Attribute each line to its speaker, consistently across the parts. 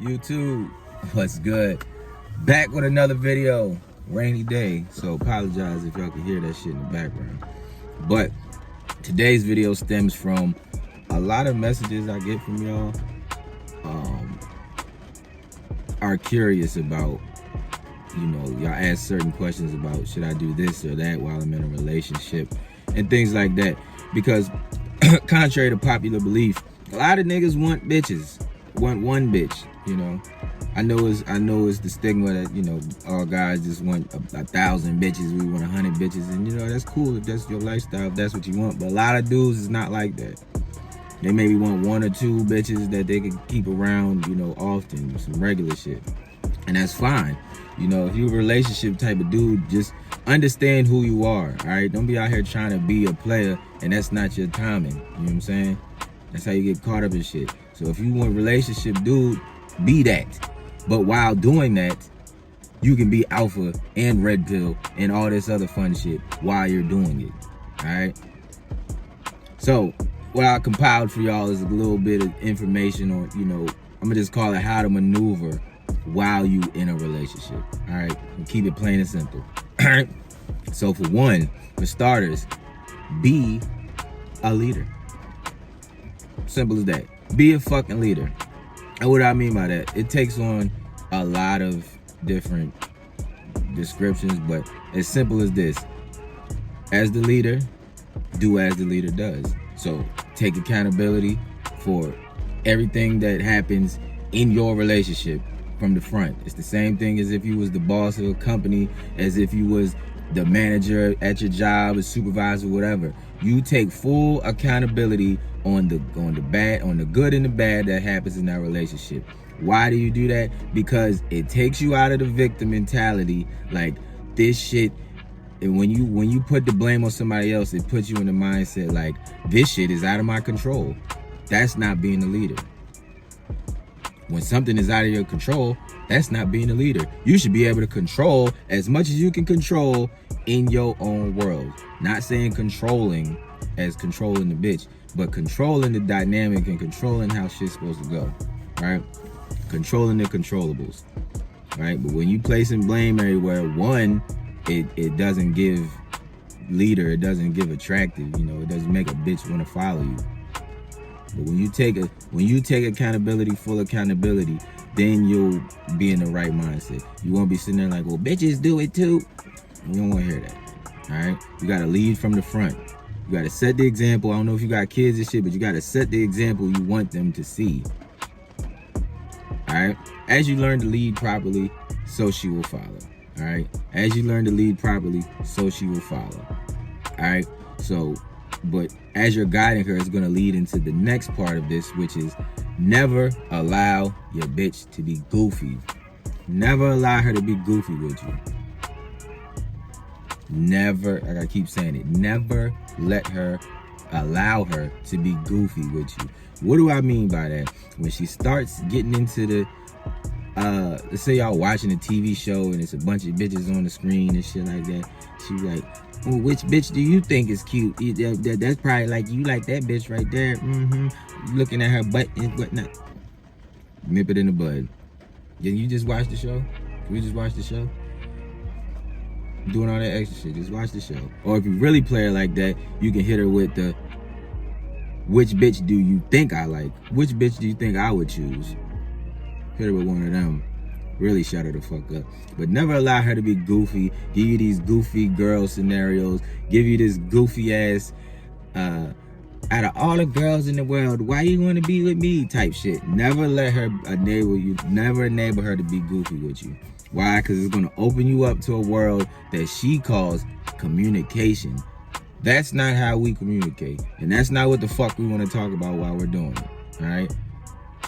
Speaker 1: YouTube, what's good? Back with another video. Rainy day, so apologize if y'all can hear that shit in the background. But today's video stems from a lot of messages I get from y'all are curious about, y'all ask certain questions about should I do this or that while I'm in a relationship and things like that. Because contrary to popular belief, a lot of niggas want bitches, want one bitch, I know it's the stigma that, all guys just want 1,000 bitches, we want 100 bitches, and that's cool if that's your lifestyle, if that's what you want. But a lot of dudes is not like that. They maybe want 1 or 2 bitches that they can keep around, often, some regular shit. And that's fine. If you're a relationship type of dude, just understand who you are, all right? Don't be out here trying to be a player and that's not your timing, you know what I'm saying? That's how you get caught up in shit. So if you want a relationship dude, be that. But while doing that, you can be alpha and red pill and all this other fun shit while you're doing it, all right? So what I compiled for y'all is a little bit of information on, I'm gonna just call it how to maneuver while you in a relationship, all right? And keep it plain and simple, all right? So for starters, be a leader. Simple as that. Be a fucking leader. And what I mean by that, it takes on a lot of different descriptions, but as simple as this: as the leader, do as the leader does. So take accountability for everything that happens in your relationship from the front. It's the same thing as if you was the boss of a company, as if you was the manager at your job, a supervisor, whatever. You take full accountability on the good and the bad that happens in that relationship. Why do you do that? Because it takes you out of the victim mentality, like this shit. And when you put the blame on somebody else, it puts you in the mindset like this shit is out of my control. That's not being a leader. When something is out of your control, that's not being a leader. You should be able to control as much as you can control in your own world. Not saying controlling as controlling the bitch, but controlling the dynamic and controlling how shit's supposed to go, right? Controlling the controllables, right? But when you placing blame everywhere, it doesn't give leader, it doesn't give attractive, it doesn't make a bitch want to follow you. But when you take accountability, full accountability, then you'll be in the right mindset. You won't be sitting there like, well, bitches do it too. You don't want to hear that, all right? You got to lead from the front. You got to set the example. I don't know if you got kids and shit, but you got to set the example you want them to see, all right? As you learn to lead properly, so she will follow, all right? As you learn to lead properly, so she will follow, all right? So, but as you're guiding her, it's going to lead into the next part of this, which is never allow your bitch to be goofy. Never allow her to be goofy with you. Never, I gotta keep saying it, never allow her to be goofy with you. What do I mean by that? When she starts getting into the, let's say y'all watching a TV show and it's a bunch of bitches on the screen and shit like that. She's like, oh, which bitch do you think is cute? That's probably like, you like that bitch right there. Looking at her butt and whatnot. Nip it in the bud. Didn't you just watch the show? Can we just watch the show? Doing all that extra shit, just watch the show. Or if you really play her like that, you can hit her with the, which bitch do you think I like? Which bitch do you think I would choose? Hit her with one of them. Really shut her the fuck up. But never allow her to be goofy, give you these goofy girl scenarios, give you this goofy ass, out of all the girls in the world, why you want to be with me type shit. Never let her never enable her to be goofy with you. Why? Because it's going to open you up to a world that she calls communication. That's not how we communicate. And that's not what the fuck we want to talk about while we're doing it. All right?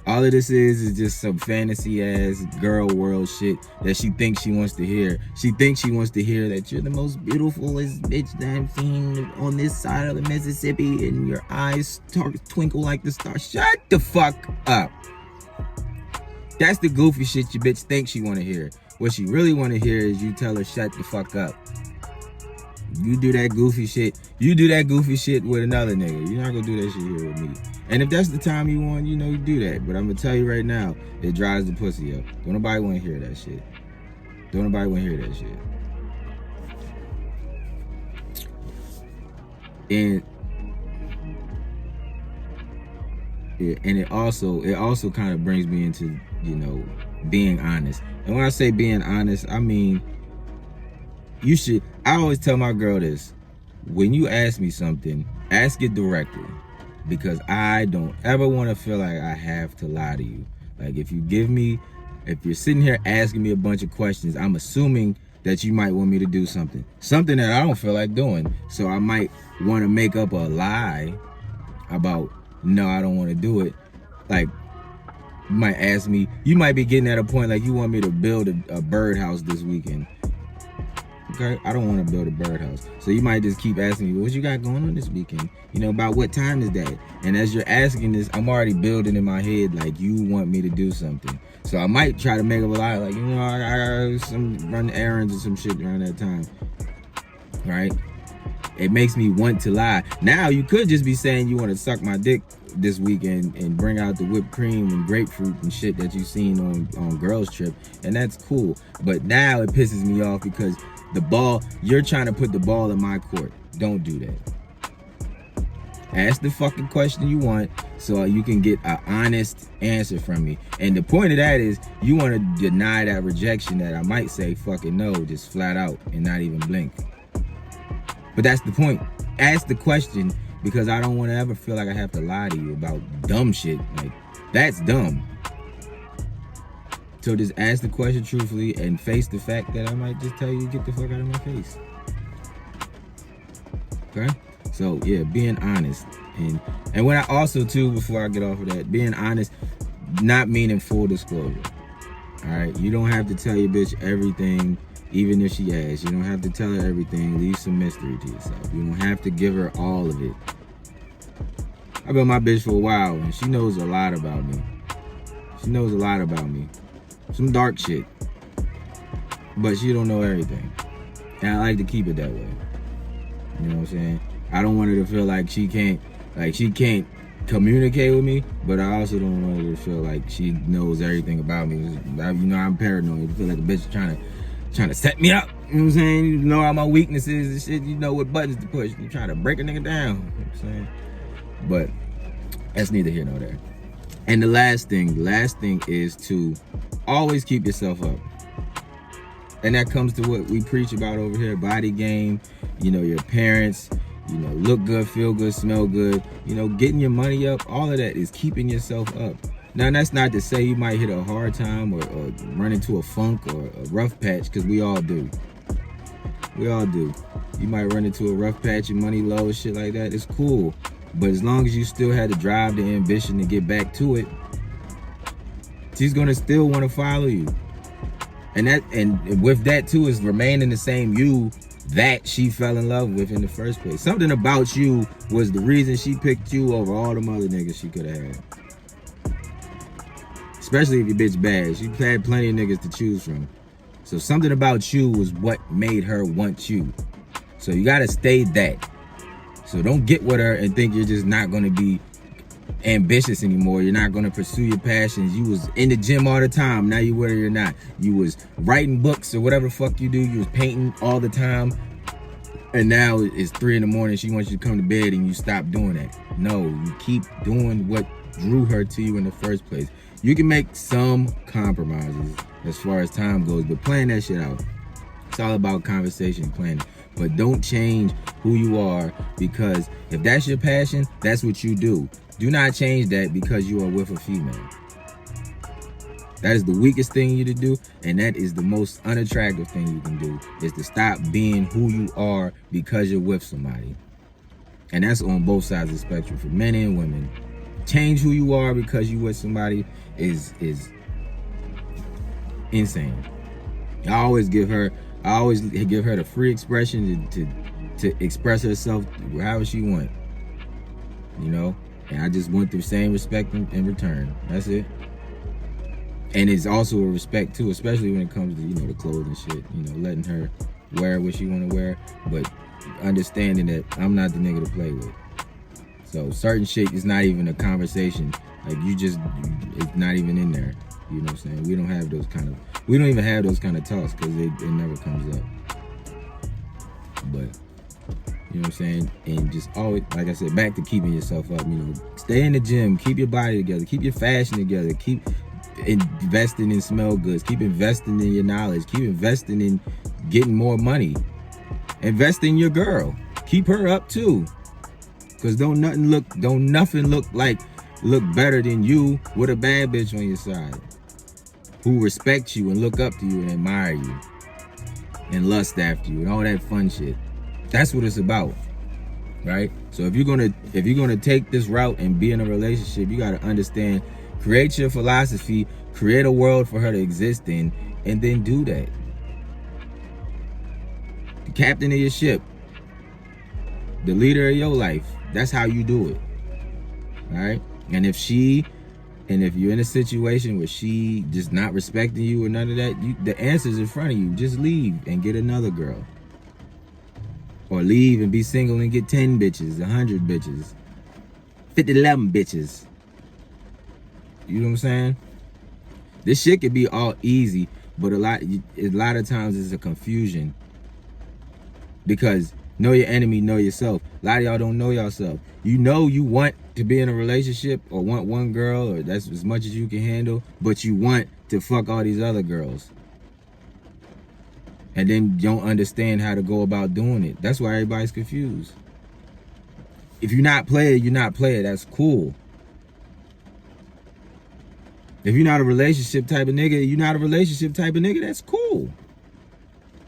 Speaker 1: All of this is just some fantasy ass girl world shit that she thinks she wants to hear. She thinks she wants to hear that you're the most beautifulest bitch that I've seen on this side of the Mississippi and your eyes twinkle like the stars. Shut the fuck up. That's the goofy shit your bitch thinks she want to hear. What she really want to hear is you tell her shut the fuck up. You do that goofy shit. You do that goofy shit with another nigga. You're not gonna do that shit here with me. And if that's the time you want, you know, you do that. But I'm gonna tell you right now, it dries the pussy up. Don't nobody wanna hear that shit. Don't nobody wanna hear that shit. And it also kind of brings me into, you know, being honest. And when I say being honest, I mean, I always tell my girl this: when you ask me something, ask it directly, because I don't ever want to feel like I have to lie to you. Like, if you're sitting here asking me a bunch of questions, I'm assuming that you might want me to do something that I don't feel like doing. So I might want to make up a lie about, no, I don't want to do it. Like, you might ask me, you might be getting at a point like you want me to build a birdhouse this weekend. Okay, I don't want to build a birdhouse. So you might just keep asking me, what you got going on this weekend? You know, about what time is that? And as you're asking this, I'm already building in my head like you want me to do something. So I might try to make up a lie, like, you know, I run errands or some shit around that time. Right? It makes me want to lie. Now you could just be saying you want to suck my dick this weekend and bring out the whipped cream and grapefruit and shit that you've seen on Girls Trip, and that's cool. But now it pisses me off because you're trying to put the ball in my court. Don't do that. Ask the fucking question you want so you can get an honest answer from me. And the point of that is you want to deny that rejection that I might say fucking no, just flat out and not even blink. But that's the point. Ask the question, because I don't want to ever feel like I have to lie to you about dumb shit. Like, that's dumb. So just ask the question truthfully and face the fact that I might just tell you to get the fuck out of my face. Okay? So yeah, being honest. And when I also too, before I get off of that, being honest, not meaning full disclosure. Alright? You don't have to tell your bitch everything, even if she asks. You don't have to tell her everything. Leave some mystery to yourself. You don't have to give her all of it. I've been my bitch for a while and she knows a lot about me. She knows a lot about me. Some dark shit. But she don't know everything. And I like to keep it that way. You know what I'm saying? I don't want her to feel like she can't communicate with me, but I also don't want her to feel like she knows everything about me. You know, I'm paranoid. I feel like a bitch trying to set me up. You know what I'm saying? You know all my weaknesses and shit. You know what buttons to push. You trying to break a nigga down. You know what I'm saying? But that's neither here nor there. And the last thing is to always keep yourself up. And that comes to what we preach about over here, body game, you know, your parents, you know, look good, feel good, smell good, you know, getting your money up, all of that is keeping yourself up. Now, that's not to say you might hit a hard time or run into a funk or a rough patch, because we all do. We all do. You might run into a rough patch, your money low, shit like that. It's cool. But as long as you still had the drive, the ambition to get back to it, she's gonna still want to follow you. And with that too is remaining the same you that she fell in love with in the first place. Something about you was the reason she picked you over all them other niggas she could have had. Especially if your bitch bad. She had plenty of niggas to choose from. So something about you was what made her want you. So you gotta stay that. So don't get with her and think you're just not gonna be ambitious anymore. You're not gonna pursue your passions. You was in the gym all the time. Now you with her, you're not. You was writing books or whatever the fuck you do. You was painting all the time. And now it's 3 a.m. She wants you to come to bed and you stop doing that. No, you keep doing what drew her to you in the first place. You can make some compromises as far as time goes, but plan that shit out. It's all about conversation planning. But don't change who you are, because if that's your passion, that's what you do. Do not change that because you are with a female. That is the weakest thing you to do, and that is the most unattractive thing you can do, is to stop being who you are because you're with somebody. And that's on both sides of the spectrum, for men and women. Change who you are because you with somebody is insane. I always give her the free expression to express herself however she want. You know? And I just want the same respect in return. That's it. And it's also a respect too, especially when it comes to, you know, the clothes and shit. You know, letting her wear what she want to wear, but understanding that I'm not the nigga to play with. So certain shit is not even a conversation. Like it's not even in there. You know what I'm saying? We don't even have those kind of talks because it never comes up. But you know what I'm saying? And just always, like I said, back to keeping yourself up. You know, stay in the gym, keep your body together, keep your fashion together, keep investing in smell goods, keep investing in your knowledge, keep investing in getting more money. Invest in your girl. Keep her up too. Cause don't nothing look better than you with a bad bitch on your side. Who respects you and look up to you and admire you. And lust after you and all that fun shit. That's what it's about. Right? So if you're gonna take this route and be in a relationship, you gotta understand, create your philosophy, create a world for her to exist in, and then do that. The captain of your ship, the leader of your life, that's how you do it. Alright? And if you're in a situation where she just not respecting you or none of that, the answer's in front of you. Just leave and get another girl. Or leave and be single and get 10 bitches, 100 bitches, 11 bitches. You know what I'm saying? This shit could be all easy, but a lot of times it's a confusion. Because know your enemy, know yourself. A lot of y'all don't know yourself. You know you want to be in a relationship or want one girl, or that's as much as you can handle, but you want to fuck all these other girls. And then you don't understand how to go about doing it. That's why everybody's confused. If you're not player, you're not player. That's cool. If you're not a relationship type of nigga, you're not a relationship type of nigga. That's cool.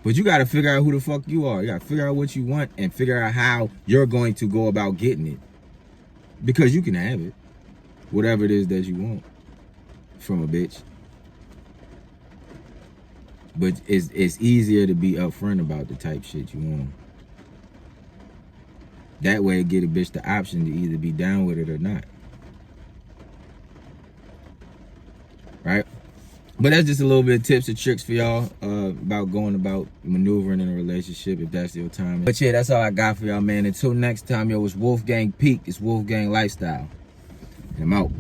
Speaker 1: But you got to figure out who the fuck you are. You got to figure out what you want and figure out how you're going to go about getting it. Because you can have it. Whatever it is that you want from a bitch. But it's easier to be upfront about the type shit you want. That way it get a bitch the option to either be down with it or not. Right? But that's just a little bit of tips and tricks for y'all about going about maneuvering in a relationship if that's your time. But yeah, that's all I got for y'all, man. Until next time, yo, it's WolfgangPeak. It's Wolfgang Lifestyle. And I'm out.